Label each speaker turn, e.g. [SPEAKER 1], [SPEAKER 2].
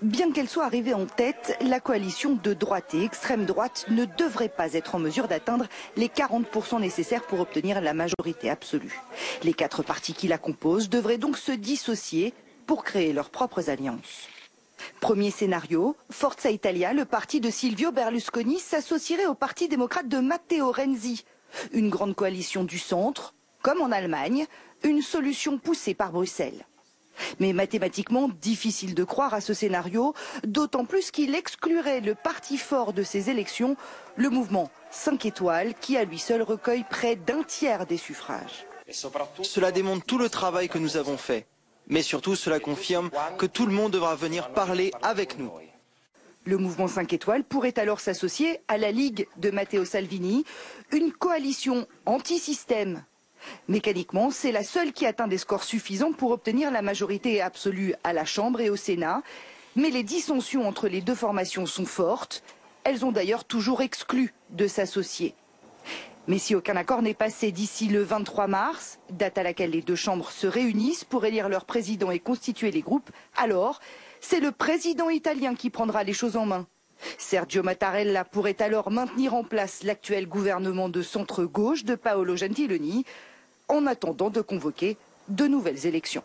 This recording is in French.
[SPEAKER 1] Bien qu'elle soit arrivée en tête, la coalition de droite et extrême droite ne devrait pas être en mesure d'atteindre les 40% nécessaires pour obtenir la majorité absolue. Les 4 partis qui la composent devraient donc se dissocier pour créer leurs propres alliances. Premier scénario, Forza Italia, le parti de Silvio Berlusconi, s'associerait au parti démocrate de Matteo Renzi. Une grande coalition du centre, comme en Allemagne, une solution poussée par Bruxelles. Mais mathématiquement, difficile de croire à ce scénario, d'autant plus qu'il exclurait le parti fort de ces élections, le mouvement 5 étoiles, qui à lui seul recueille près d'un tiers des suffrages.
[SPEAKER 2] Cela démontre tout le travail que nous avons fait. Mais surtout, cela confirme que tout le monde devra venir parler avec nous.
[SPEAKER 1] Le mouvement 5 étoiles pourrait alors s'associer à la Ligue de Matteo Salvini, une coalition anti-système. Mécaniquement, c'est la seule qui atteint des scores suffisants pour obtenir la majorité absolue à la Chambre et au Sénat. Mais les dissensions entre les deux formations sont fortes. Elles ont d'ailleurs toujours exclu de s'associer. Mais si aucun accord n'est passé d'ici le 23 mars, date à laquelle les deux chambres se réunissent pour élire leur président et constituer les groupes, alors c'est le président italien qui prendra les choses en main. Sergio Mattarella pourrait alors maintenir en place l'actuel gouvernement de centre-gauche de Paolo Gentiloni en attendant de convoquer de nouvelles élections.